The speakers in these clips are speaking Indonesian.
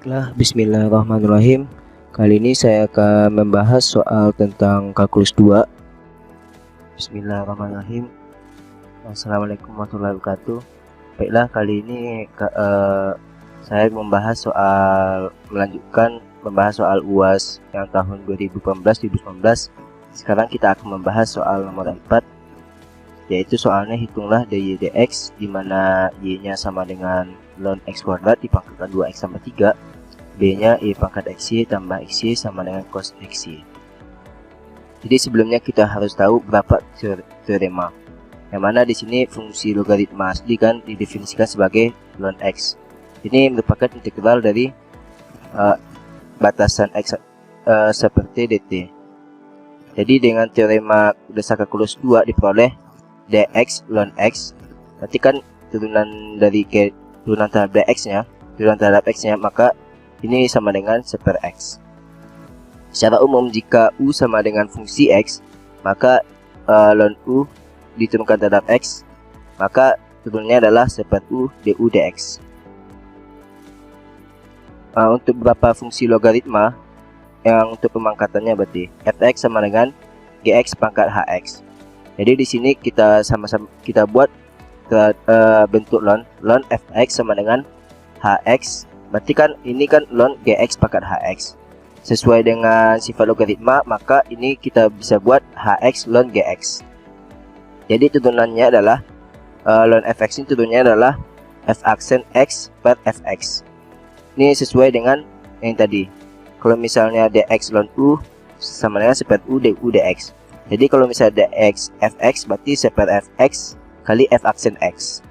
Baiklah, bismillahirrahmanirrahim. Kali ini saya akan membahas soal tentang kalkulus 2. Bismillahirrahmanirrahim. Assalamualaikum warahmatullahi wabarakatuh. Baiklah, kali ini saya membahas soal UAS yang tahun 2018-2019. Sekarang kita akan membahas soal nomor 4, yaitu soalnya hitunglah dy dx, di mana y-nya sama dengan ln x kuadrat dipangkatkan 2x tambah 3, b-nya y pangkat xy tambah xy sama dengan cos xy. Jadi sebelumnya kita harus tahu berapa teorema, yang mana di sini fungsi logaritma asli kan didefinisikan sebagai ln x. Ini merupakan integral dari batasan x seperti dt. Jadi dengan teorema dasar kalkulus 2 diperoleh dx ln x, berarti kan turunan terhadap x-nya, maka ini sama dengan 1 per x. Secara umum jika u sama dengan fungsi x, maka ln u diturunkan terhadap x, maka turunnya adalah 1 per u du dx. Untuk beberapa fungsi logaritma yang untuk pemangkatannya berarti fx sama dengan gx pangkat hx. Jadi di sini kita sama-sama buat bentuk ln fx sama dengan hx, berarti kan ini kan ln gx pangkat hx. Sesuai dengan sifat logaritma, maka ini kita bisa buat hx ln gx. Jadi turunannya adalah ln fx ini turunannya adalah f aksen x per fx. Ini sesuai dengan yang tadi. Kalau misalnya dx ln u sama dengan 1 per u du dx. Jadi kalau misalnya dx fx berarti 1 per fx kali f aksen x.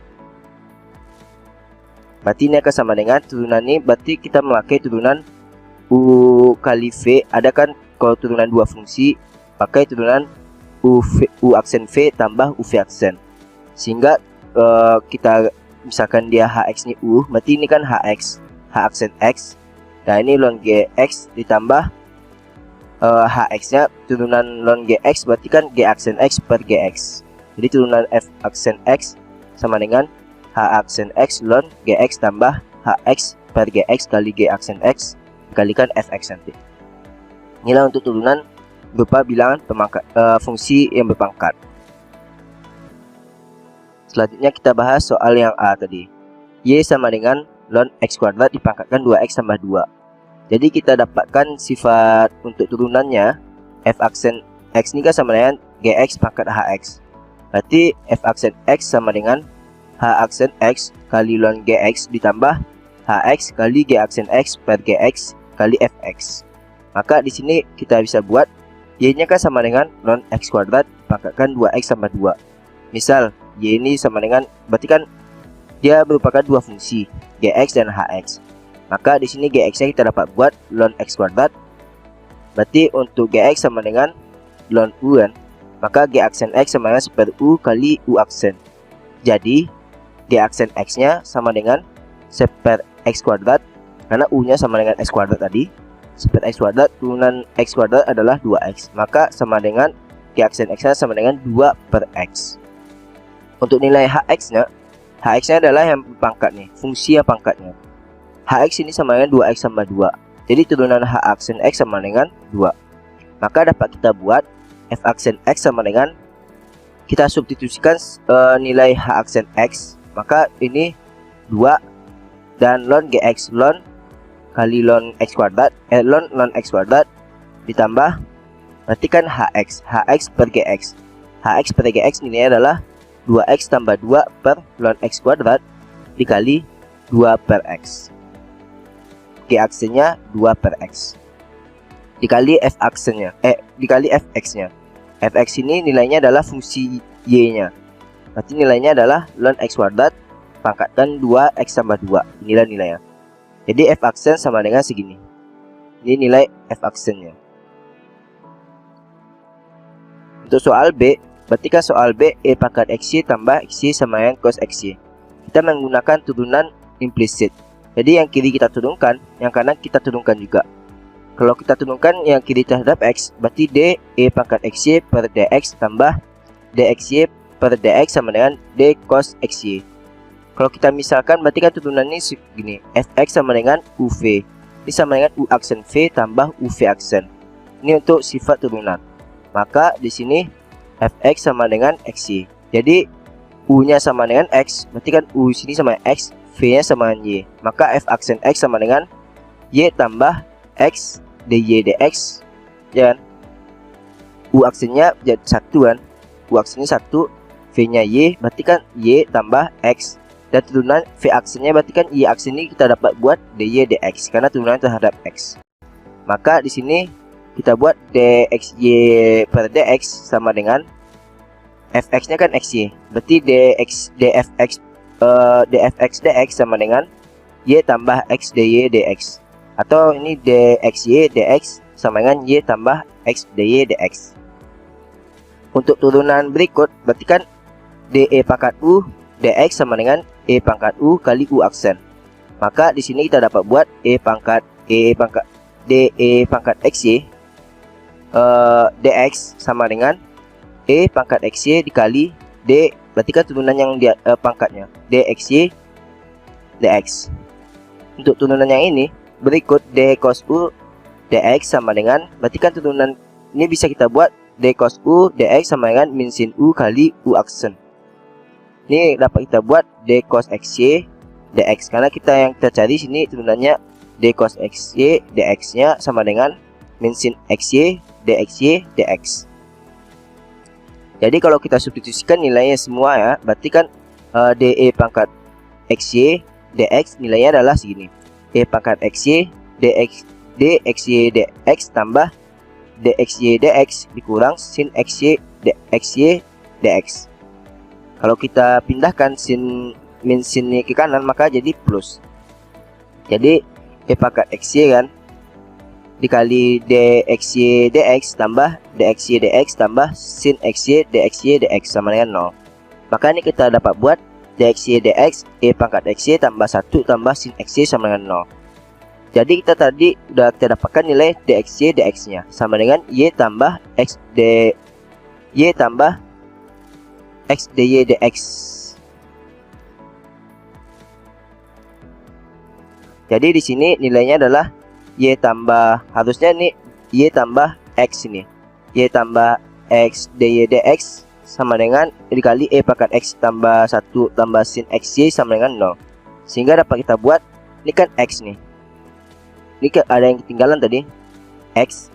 Berarti ini akan sama dengan turunan ini, berarti kita memakai turunan u kali v. Ada kan kalau turunan dua fungsi pakai turunan u aksen v tambah uv aksen. Sehingga kita misalkan dia hx ini u, berarti ini kan hx, h aksen x. Nah ini ln gx ditambah hx-nya turunan ln gx, berarti kan g aksen x per gx. Jadi turunan f aksen x sama dengan h aksen x ln gx tambah hx per gx kali g aksen x dikalikan fx nanti. Inilah untuk turunan berupa bilangan fungsi yang berpangkat. Selanjutnya kita bahas soal yang a tadi. Y sama dengan ln x kuadrat dipangkatkan 2x tambah 2. Jadi kita dapatkan sifat untuk turunannya f aksen x ini kan sama dengan gx pangkat hx. Berarti f aksen x sama dengan h aksen x kali ln gx ditambah hx kali g aksen x per gx kali fx. Maka di sini kita bisa buat y-nya kan sama dengan ln x kuadrat pangkatkan 2x tambah 2. Misal y ini sama dengan, berarti kan dia merupakan dua fungsi gx dan hx. Maka di sini gx-nya kita dapat buat ln x kuadrat. Berarti untuk gx sama dengan ln u kan, maka g aksen x sama dengan 1 per u kali u aksen. Jadi g aksen x-nya sama dengan 1 per x kuadrat, karena u-nya sama dengan x kuadrat tadi. 1 per x kuadrat turunan x kuadrat adalah 2x, maka sama dengan g aksen x-nya sama dengan 2 per x. Untuk nilai hx-nya adalah yang pangkat nih, fungsi yang pangkatnya. Hx ini sama dengan 2x tambah 2. Jadi turunan h aksen x sama dengan 2. Maka dapat kita buat f aksen x sama dengan, kita substitusikan nilai h aksen x, maka ini 2 dan ln gx ln kali ln x kuadrat ln x kuadrat ditambah, berarti kan hx per gx. Hx per gx nilainya adalah 2x tambah 2 per ln x kuadrat dikali 2 per x. G aksennya 2 per x dikali f aksennya dikali fx-nya. Fx ini nilainya adalah fungsi y-nya, berarti nilainya adalah ln x kuadrat pangkatkan 2x tambah 2. Inilah nilainya. Jadi f aksen sama dengan segini. Ini nilai f aksennya. Untuk soal B, berarti kan soal B e pangkat xy tambah xy sama dengan cos xy. Kita menggunakan turunan implisit. Jadi yang kiri kita turunkan, yang kanan kita turunkan juga. Kalau kita turunkan yang kiri terhadap x, berarti d e pangkat xy per dx tambah dxy per dx sama dengan d cos xy. Kalau kita misalkan berarti kan turunan ini segini, fx sama dengan uv. Ini sama dengan U aksen V tambah UV aksen. Ini untuk sifat turunan. Maka di sini fx sama dengan xy. Jadi u-nya sama dengan x, berarti kan u sini sama x, v-nya sama dengan y. Maka f aksen x sama dengan y tambah x dy dx. Ya kan? U aksennya jadi 1 kan. U aksennya 1, v-nya y, berarti kan y tambah x. Dan turunan v aksennya berarti kan y aksen ini kita dapat buat dy dx karena turunan terhadap x. Maka di sini kita buat dxy per dx sama dengan fx-nya kan xy. Berarti dfx dx sama dengan y tambah x dy dx. Atau ini dxy dx sama dengan y tambah x dy dx. Untuk turunan berikut berarti kan de pangkat u dx sama dengan e pangkat u kali u aksen. Maka di sini kita dapat buat de pangkat xy dx sama dengan e pangkat xy dikali d, berarti kan turunan yang di pangkatnya dxy dx. Untuk turunan yang ini berikut d cos u dx sama dengan, berarti kan turunan ini bisa kita buat d cos u dx sama dengan min sin u kali u aksen. Ini dapat kita buat d cos xy dx karena yang kita cari sini turunannya d cos xy dx nya sama dengan min sin xy dxy dx. Jadi kalau kita substitusikan nilainya semua ya, berarti kan de pangkat xy dx nilainya adalah segini. E pangkat xy dxy dx tambah dxy dx dikurang sin xy dx. Kalau kita pindahkan min sin ini ke kanan maka jadi plus. Jadi e pangkat xy kan dikali dxy dx tambah dxy dx tambah sin xy dx sama dengan 0. Maka ini kita dapat buat dxy dx e pangkat xy tambah 1 tambah sin xy sama dengan 0. Jadi kita tadi udah kita dapatkan nilai dxy dx nya sama dengan y tambah x dy dx. Jadi di sini nilainya adalah y tambah, harusnya nih y tambah x ini, y tambah x dy dx sama dengan dikali e pangkat x tambah 1 tambah sin xy sama dengan 0. Sehingga dapat kita buat ini kan x nih. Ini kan ada yang ketinggalan tadi x.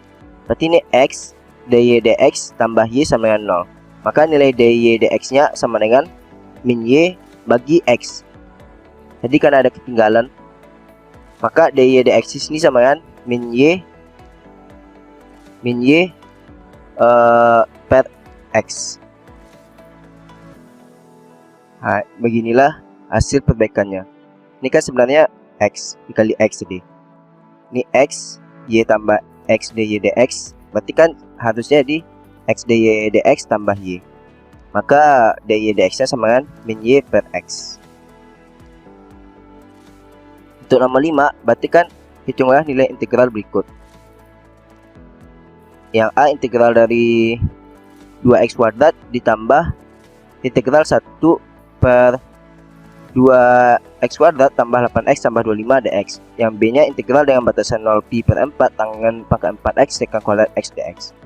Berarti ini x dy dx tambah y sama dengan 0. Maka nilai dy dx nya sama dengan min y bagi x. Jadi karena ada ketinggalan, maka dy dx ini sama dengan min y per x. Nah, beginilah hasil perbaikannya. Ini kan sebenarnya x dikali x tadi. Ini x y tambah x dy dx, berarti kan harusnya di x dy dx tambah y. Maka dy dx nya sama dengan min y per x. Untuk nomor 5, berarti kan hitunglah nilai integral berikut. Yang A integral dari 2x kuadrat ditambah integral 1 per 2x kuadrat tambah 8x tambah 25 dx. Yang B nya integral dengan batasan 0 pi per 4 tangan pangkat 4x sekang kuadrat x dx.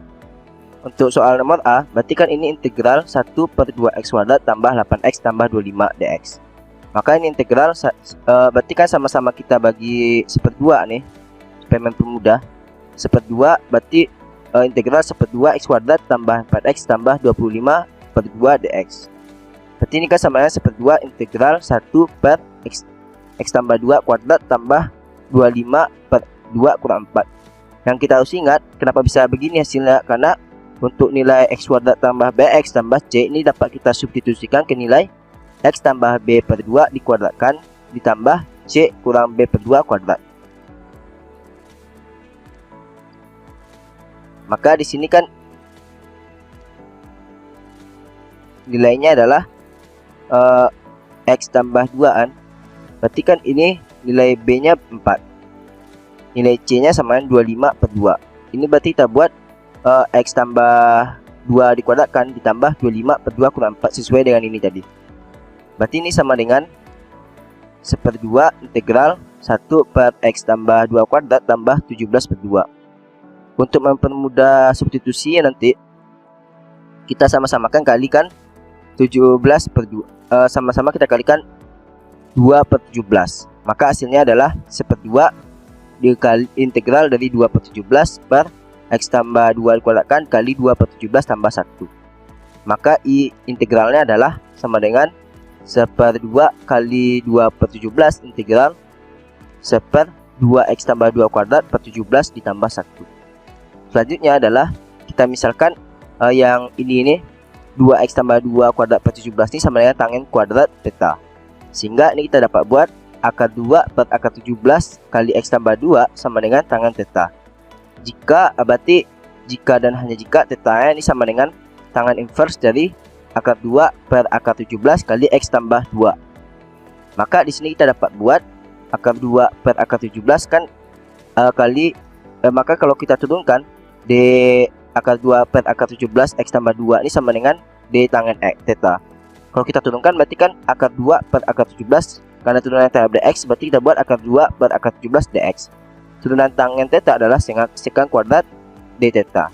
Untuk soal nomor A, berarti kan ini integral 1 per 2x kuadrat tambah 8x tambah 25 dx. Maka ini integral berarti kan sama-sama kita bagi 1/2 nih supaya mempermudah. 1/2 berarti integral 1/2 x kuadrat tambah 4x tambah 25 per 2 dx. Berarti ini kan sama dengan 1/2 integral 1 per x tambah 2 kuadrat tambah 25 per 2 kurang 4. Yang kita harus ingat kenapa bisa begini hasilnya, karena untuk nilai x kuadrat tambah bx tambah c ini dapat kita substitusikan ke nilai x tambah b per 2 dikuadratkan ditambah c kurang b per 2 kuadrat. Maka di sini kan nilainya adalah x tambah 2 kan. Berarti kan ini nilai b nya 4. Nilai c nya sama dengan 25 per 2. Ini berarti kita buat x tambah 2 dikuadratkan ditambah 25 per 2 kurang 4 sesuai dengan ini tadi. Berarti ini sama dengan 1/2 integral 1 per X tambah 2 kuadrat tambah 17/2. Untuk mempermudah substitusi nanti kita sama-samakan kalikan 17/2, sama-sama kita kalikan 2/17. Maka hasilnya adalah 1/2 dikali integral dari 2/17 per X tambah 2 dikuadratkan kali 2/17 tambah 1. Maka integralnya adalah sama dengan 1/2 kali 2/17 integral 1/2 X tambah 2 kuadrat per 17 ditambah 1. Selanjutnya adalah kita misalkan yang ini 2X tambah 2 kuadrat per 17 ini sama dengan tangen kuadrat theta. Sehingga ini kita dapat buat akar 2 per akar 17 kali X tambah 2 sama dengan tangen theta. Jika berarti jika dan hanya jika theta ini sama dengan tangan inverse dari akar 2 per akar 17 kali X tambah 2. Maka di sini kita dapat buat akar 2 per akar 17 kan maka kalau kita turunkan D akar 2 per akar 17 X tambah 2 ini sama dengan D tangen X theta. Kalau kita turunkan berarti kan akar 2 per akar 17, karena turunan terhadap dx berarti kita buat akar 2 per akar 17 dx. Turunan tangen theta adalah sekant kuadrat d theta.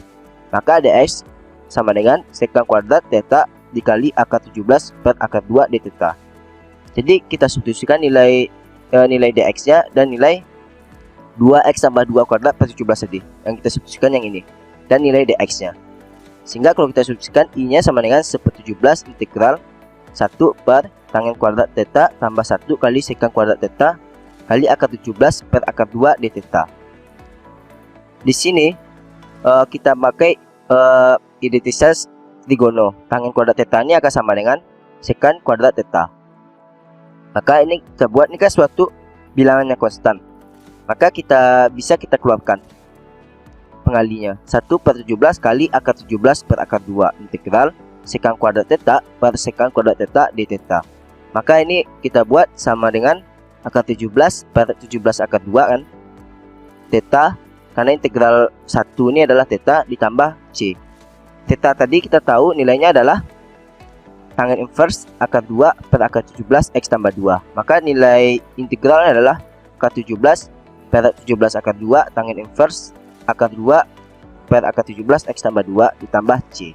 Maka dx sama dengan sekant kuadrat theta dikali akar 17 per akar 2 d theta. Jadi kita substitusikan nilai dx-nya dan nilai 2x tambah 2 kuadrat per 17 tadi. Yang kita substitusikan yang ini. Dan nilai dx-nya. Sehingga kalau kita substitusikan i-nya sama dengan 1/17 integral 1 per tangen kuadrat theta tambah 1 kali sekant kuadrat theta kali akar 17 per akar 2 d theta. Di sini kita pakai identitas trigono. Tangen kuadrat theta ini akan sama dengan sekant kuadrat theta. Maka ini kita buat ini kan suatu bilangannya konstan. Maka kita keluarkan pengalinya 1/17 kali akar 17 per akar 2 integral sekant kuadrat theta per sekant kuadrat theta d theta. Maka ini kita buat sama dengan akar 17 per 17 akar 2 kan theta, karena integral 1 ini adalah theta ditambah c. Theta tadi kita tahu nilainya adalah tangen inverse akar 2 per akar 17 X tambah 2. Maka nilai integralnya adalah akar 17 per 17 akar 2 tangen inverse akar 2 per akar 17 X tambah 2 ditambah C.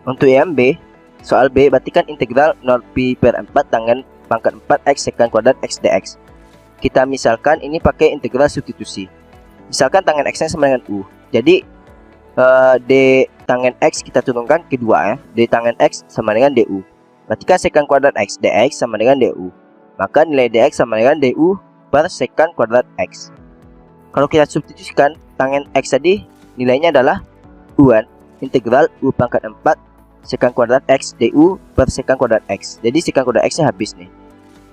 Untuk yang B, soal B berarti kan integral 0 pi per 4 tangen pangkat 4 X sekant kuadrat X dx. Kita misalkan ini pakai integral substitusi. Misalkan tangen X nya sama dengan U. Jadi D tangen X kita turunkan kedua ya. D tangen X sama dengan DU. Berarti kan sekant kuadrat X dx sama dengan DU. Maka nilai dx sama dengan DU per sekant kuadrat X. Kalau kita substitusikan tangen X tadi nilainya adalah U kan. Integral U pangkat 4 sekant kuadrat X DU per sekant kuadrat X. Jadi sekant kuadrat X nya habis nih.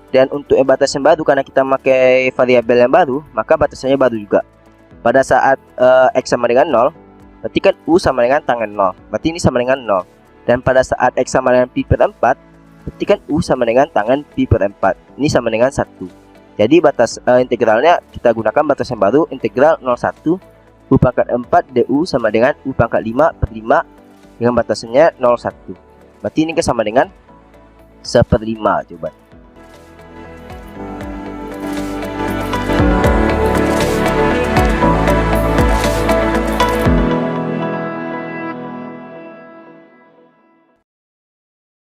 Dan untuk batasan baru karena kita pakai variabel yang baru, maka batasannya baru juga. Pada saat X sama dengan 0, berarti kan U sama dengan tangen 0. Berarti ini sama dengan 0. Dan pada saat X sama dengan pi per 4, berarti kan U sama dengan tangen pi per 4. Ini sama dengan 1. Jadi batas integralnya kita gunakan batas yang baru, integral 01 U pangkat 4 DU sama dengan U pangkat 5 per 5 dengan batasannya 01. Berarti ini sama dengan 1/5 coba.